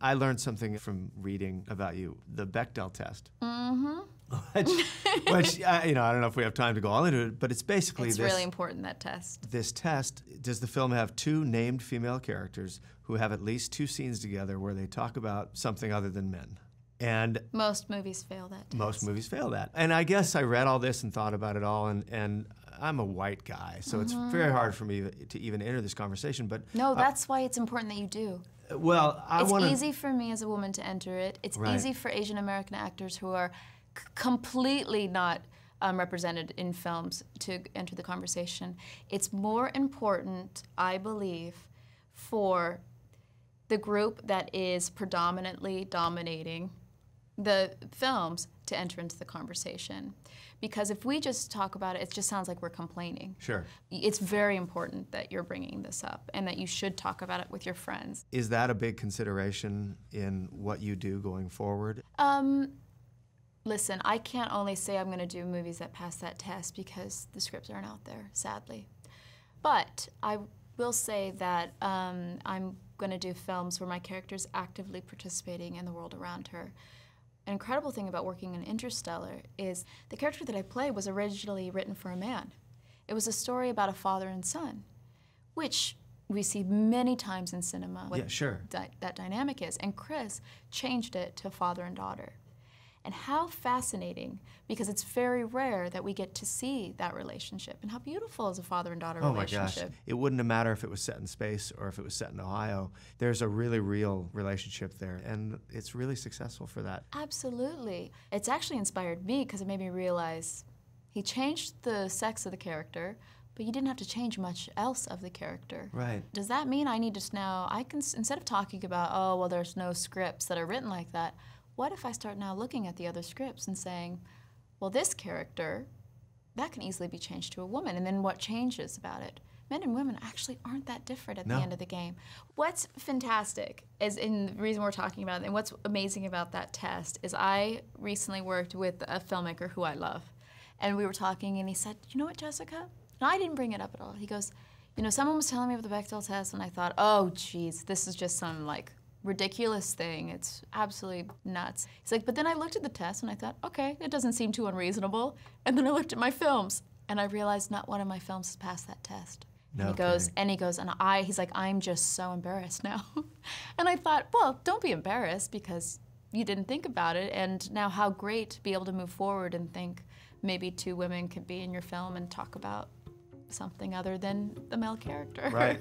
I learned something from reading about you, the Bechdel test. Mm-hmm. which you know, I don't know if we have time to go all into it, but it's basically It's really important, that test. This test, does the film have two named female characters who have at least 2 scenes together where they talk about something other than men? And most movies fail that test. Most movies fail that. And I guess I read all this and thought about it all, and I'm a white guy, so it's very hard for me to even enter this conversation. But no, that's why it's important that you do. Well, it's easy for me as a woman to enter it. It's easy for Asian American actors who are completely not represented in films to enter the conversation. It's more important, I believe, for the group that is predominantly dominating the films to enter into the conversation. Because if we just talk about it, it just sounds like we're complaining. Sure. It's very important that you're bringing this up and that you should talk about it with your friends. Is that a big consideration in what you do going forward? Listen, I can't only say I'm going to do movies that pass that test because the scripts aren't out there, sadly. But I will say that I'm going to do films where my character's actively participating in the world around her. An incredible thing about working in Interstellar is the character that I play was originally written for a man. It was a story about a father and son, which we see many times in cinema. Yeah, sure. That dynamic is. And Chris changed it to father and daughter. And how fascinating, because it's very rare that we get to see that relationship, and how beautiful is a father and daughter relationship. Oh my gosh, it wouldn't have mattered if it was set in space or if it was set in Ohio. There's a really real relationship there, and it's really successful for that. Absolutely. It's actually inspired me because it made me realize he changed the sex of the character, but you didn't have to change much else of the character. Right. Does that mean I need to now, instead of talking about, oh, well, there's no scripts that are written like that, what if I start now looking at the other scripts and saying, well, this character, that can easily be changed to a woman, and then what changes about it? Men and women actually aren't that different at the end of the game. What's fantastic is, and the reason we're talking about it, and what's amazing about that test is I recently worked with a filmmaker who I love, and we were talking, and he said, you know what, Jessica? And I didn't bring it up at all. He goes, you know, someone was telling me about the Bechdel test, and I thought, oh, geez, this is just some, like, ridiculous thing. It's absolutely nuts. He's like, but then I looked at the test and I thought, okay, it doesn't seem too unreasonable. And then I looked at my films and I realized not one of my films has passed that test. No, and he goes, he's like, I'm just so embarrassed now. And I thought, well, don't be embarrassed because you didn't think about it, and now how great to be able to move forward and think maybe 2 women could be in your film and talk about something other than the male character. Right.